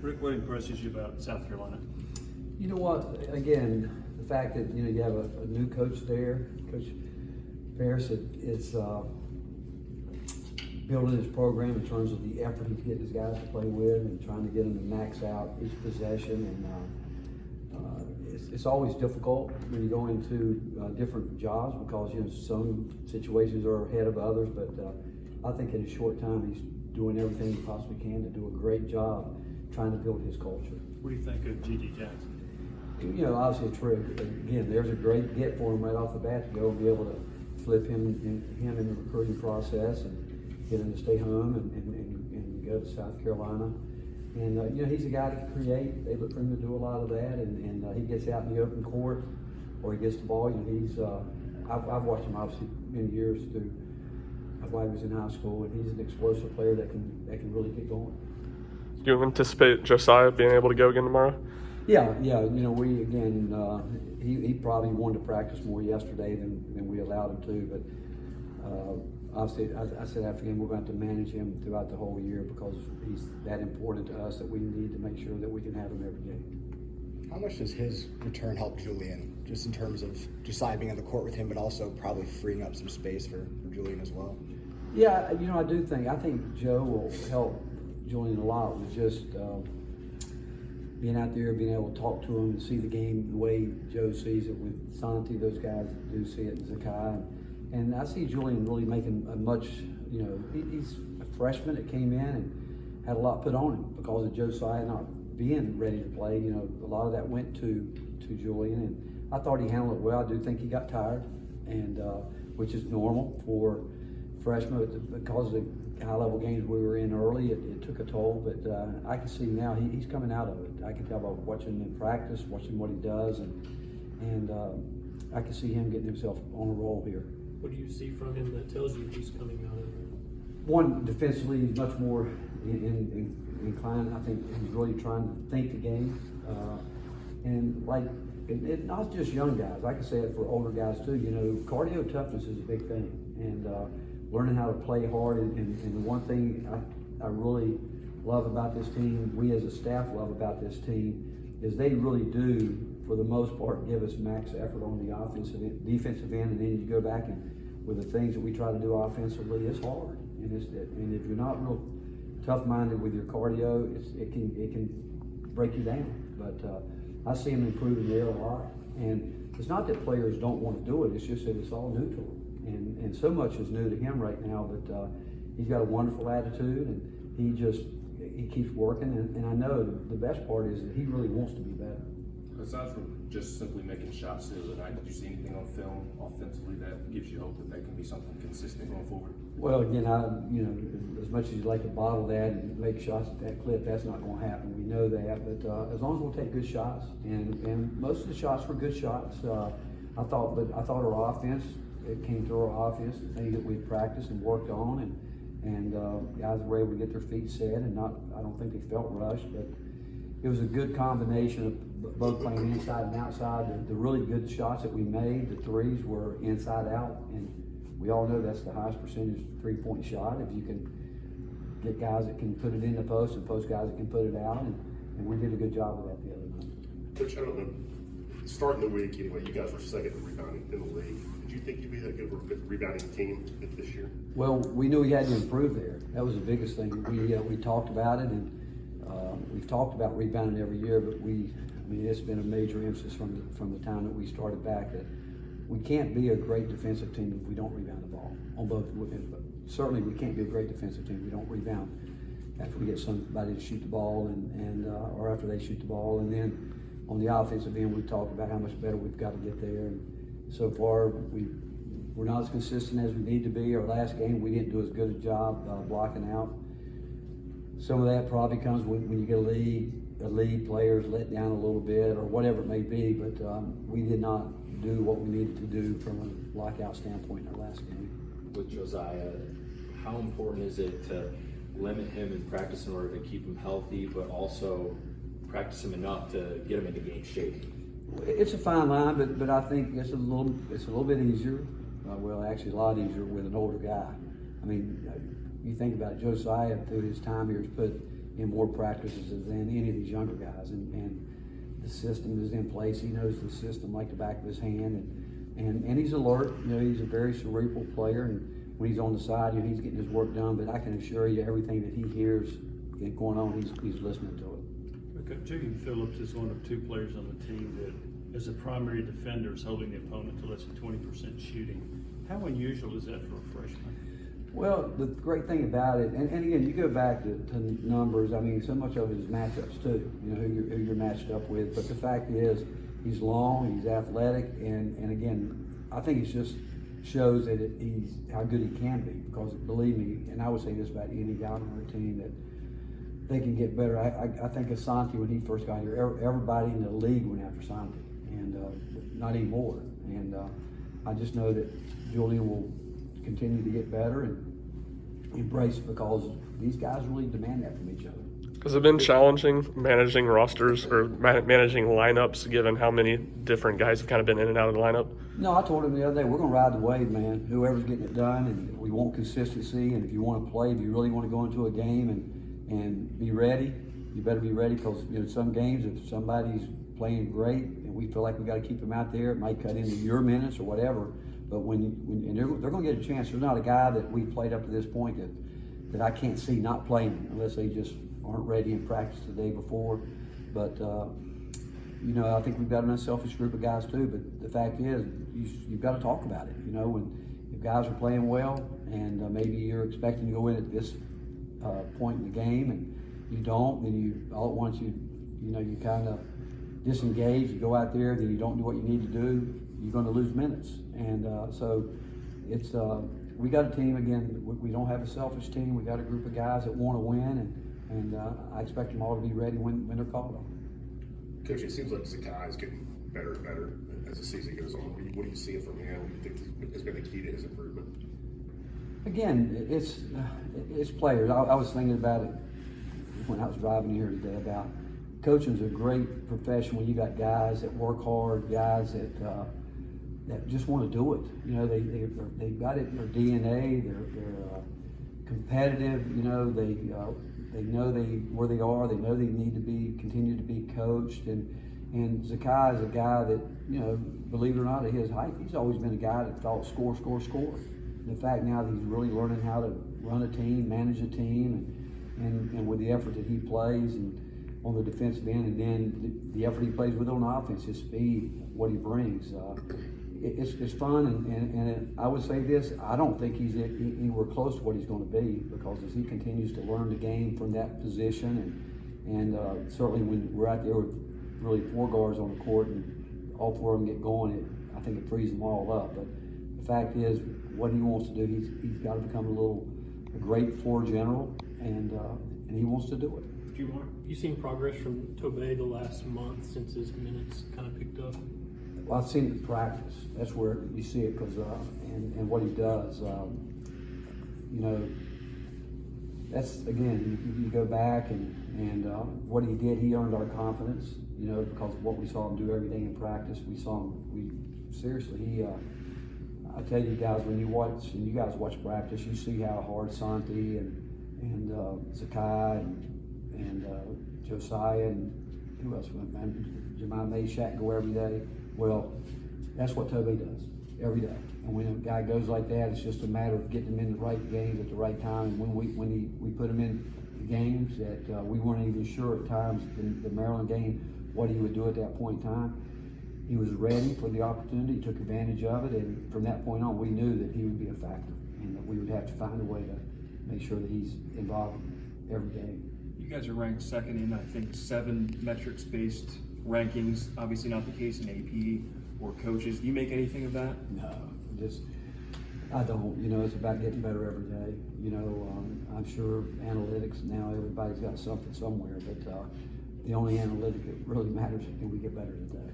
Rick, what impresses you about South Carolina? You know what? Again, the fact that you have a new coach there, Coach Ferris, is building his program in terms of the effort he's getting his guys to play with and trying to get them to max out each possession. And it's always difficult when you go into different jobs because some situations are ahead of others. But I think in a short time he's doing everything he possibly can to do a great job trying to build his culture. What do you think of G.G. Jackson? Obviously a terrific. Again, there's a great get for him right off the bat to go and be able to flip him in the recruiting process and get him to stay home and go to South Carolina. And he's a guy that can create. They look for him to do a lot of that, and he gets out in the open court or he gets the ball. I've watched him obviously many years through while he was in high school, and he's an explosive player that can really get going. Do you anticipate Josiah being able to go again tomorrow? Yeah. He probably wanted to practice more yesterday than we allowed him to, but obviously I said after game we're going to have to manage him throughout the whole year because he's that important to us that we need to make sure that we can have him every game. How much does his return help Julian, just in terms of Josiah being on the court with him, but also probably freeing up some space for Julian as well? Yeah, I think Joe will help Julian a lot with just being out there, being able to talk to him and see the game the way Joe sees it with Santi. Those guys do see it, and Zakai. And I see Julian really making a much, he's a freshman that came in and had a lot put on him because of Josiah not being ready to play. A lot of that went to Julian, and I thought he handled it well. I do think he got tired, and which is normal for freshmen because of the high-level games we were in early. It took a toll, but I can see now he's coming out of it. I can tell by watching him in practice, watching what he does, and I can see him getting himself on a roll here. What do you see from him that tells you he's coming out of it? One, defensively, he's much more inclined. I think he's really trying to think the game. And not just young guys. I can say it for older guys too. Cardio toughness is a big thing. And learning how to play hard. And the one thing I really love about this team, we as a staff love about this team, is they really do, for the most part, give us max effort on the defensive end, and then you go back and with the things that we try to do offensively, it's hard. And if you're not real tough-minded with your cardio, it can break you down. But I see him improving there a lot. And it's not that players don't want to do it; it's just that it's all new to them. And so much is new to him right now. But he's got a wonderful attitude, and he keeps working. And I know the best part is that he really wants to be better. Aside from just simply making shots the other night, did you see anything on film offensively that gives you hope that can be something consistent going forward? Well, again, as much as you'd like to bottle that and make shots at that clip, that's not going to happen. We know that. But as long as we'll take good shots, and most of the shots were good shots, I thought our offense, it came through our offense, the things that we practiced and worked on, and guys were able to get their feet set, and I don't think they felt rushed, but it was a good combination of both playing inside and outside. The really good shots that we made, the threes, were inside out, and we all know that's the highest percentage three-point shot. If you can get guys that can put it in the post and post guys that can put it out, and we did a good job of that the other night. Coach, I don't know, starting the week anyway, you guys were second in rebounding in the league. Did you think you'd be that good of a rebounding team this year? Well, we knew we had to improve there. That was the biggest thing. We talked about it, and we've talked about rebounding every year, but it's been a major emphasis from the time that we started back that we can't be a great defensive team if we don't rebound the ball on both. Certainly, we can't be a great defensive team if we don't rebound after we get somebody to shoot the ball or after they shoot the ball. And then on the offensive end, we talked about how much better we've got to get there. And so far, we're not as consistent as we need to be. Our last game, we didn't do as good a job blocking out. Some of that probably comes when you get a lead, players let down a little bit or whatever it may be, but we did not do what we needed to do from a lockout standpoint in our last game. With Josiah, how important is it to limit him in practice in order to keep him healthy, but also practice him enough to get him into game shape? It's a fine line, but I think it's a little bit easier. Well, actually a lot easier with an older guy. You think about it, Josiah through his time here has put in more practices than any of these younger guys. And the system is in place. He knows the system like the back of his hand, and he's alert. You know, he's a very cerebral player, and when he's on the side, you know, he's getting his work done. But I can assure you, everything that he hears going on, he's listening to it. Okay. Julian Phillips is one of 2 players on the team that, as a primary defender, is holding the opponent to less than 20% shooting. How unusual is that for a freshman? Well, the great thing about it, and again, you go back to numbers. I mean, so much of it is matchups too. You know, who you're matched up with. But the fact is, he's long, he's athletic, and again, I think it just shows that he's how good he can be. Because believe me, and I would say this about any guy on our team, that they can get better. I think of Santi when he first got here. Everybody in the league went after Santi, and not anymore. And I just know that Julian will continue to get better and embrace it, because these guys really demand that from each other. Has it been challenging managing rosters or managing lineups, given how many different guys have kind of been in and out of the lineup? No, I told him the other day, we're going to ride the wave, man. Whoever's getting it done, and we want consistency. And if you want to play, if you really want to go into a game and be ready, you better be ready, because you know, some games, if somebody's playing great and we feel like we got to keep them out there, it might cut into your minutes or whatever. But when they're going to get a chance. There's not a guy that we've played up to this point that I can't see not playing unless they just aren't ready in practice the day before. But you know, I think we've got an unselfish group of guys too. But the fact is, you've got to talk about it. You know, when if guys are playing well and maybe you're expecting to go in at this point in the game and you don't, then you all at once you kind of disengage. You go out there, then you don't do what you need to do. You're going to lose minutes. And so it's we got a team, again, we don't have a selfish team. We got a group of guys that want to win, and I expect them all to be ready when they're called on. Coach, it seems like Zakai is getting better and better as the season goes on. What do you see from him? What do you think has been the key to his improvement? Again, it's players. I was thinking about it when I was driving here today about coaching's a great profession when you got guys that work hard, guys that just want to do it. You know, they've got it in their DNA. They're competitive. You know, they know where they are. They know they need to continue to be coached. And Zakai is a guy that, you know, believe it or not, at his height, he's always been a guy that thought score. And the fact now that he's really learning how to run a team, manage a team, and with the effort that he plays and on the defensive end, and then the effort he plays with on offense, his speed, what he brings. It's fun, and I would say this, I don't think he's anywhere close to what he's going to be, because as he continues to learn the game from that position, and certainly when we're out there with really 4 guards on the court and all 4 of them get going, I think it frees them all up. But the fact is, what he wants to do, he's got to become a great floor general, and he wants to do it. You seen progress from Tobe the last month since his minutes kind of picked up? Well, I've seen it in practice. That's where you see it, because and what he does. You know, that's, again, you go back and what he did. He earned our confidence. You know, because of what we saw him do every day in practice. We saw him. Seriously, I tell you guys, when you guys watch practice, you see how hard Santi and Zakai and Josiah and who else? And Jemiah Meshack go every day. Well, that's what Tobe does every day. And when a guy goes like that, it's just a matter of getting him in the right games at the right time. And when we put him in the games that we weren't even sure at times, the Maryland game, what he would do at that point in time, he was ready for the opportunity. He took advantage of it, and from that point on, we knew that he would be a factor, and that we would have to find a way to make sure that he's involved in every game. You guys are ranked second in, I think, 7 metrics-based rankings. Obviously not the case in AP or coaches. Do you make anything of that? No, I don't. You know, it's about getting better every day. You know, I'm sure analytics now, everybody's got something somewhere, but the only analytic that really matters is, can we get better today?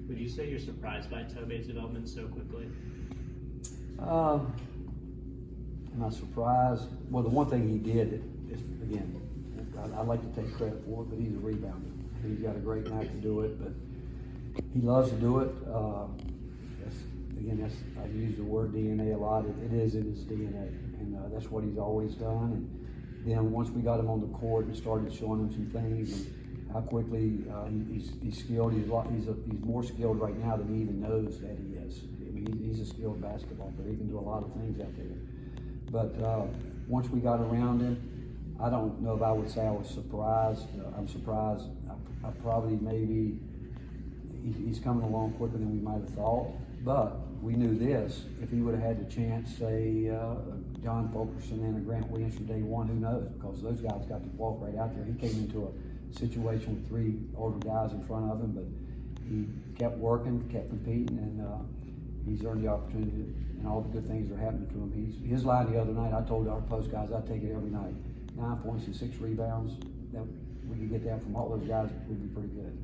Would you say you're surprised by Tobe's development so quickly? Am I surprised? Well, the one thing he did is, again, I'd like to take credit for it, but he's a rebounder. He's got a great knack to do it, but he loves to do it. I use the word DNA a lot. It is in his DNA, and that's what he's always done. then once we got him on the court and started showing him some things and how quickly he's skilled, he's more skilled right now than he even knows that he is. I mean, he's a skilled basketball player. He can do a lot of things out there. But once we got around him, I don't know if I would say I was surprised. I'm surprised. I probably maybe he's coming along quicker than we might have thought. But we knew this: if he would have had the chance, say John Fulkerson and a Grant Williams from day one, who knows? Because those guys got to walk right out there. He came into a situation with 3 older guys in front of him, but he kept working, kept competing, and he's earned the opportunity. And all the good things are happening to him. His line the other night, I told our post guys, I take it every night. 9 points and 6 rebounds. That we could get that from all those guys would be pretty good.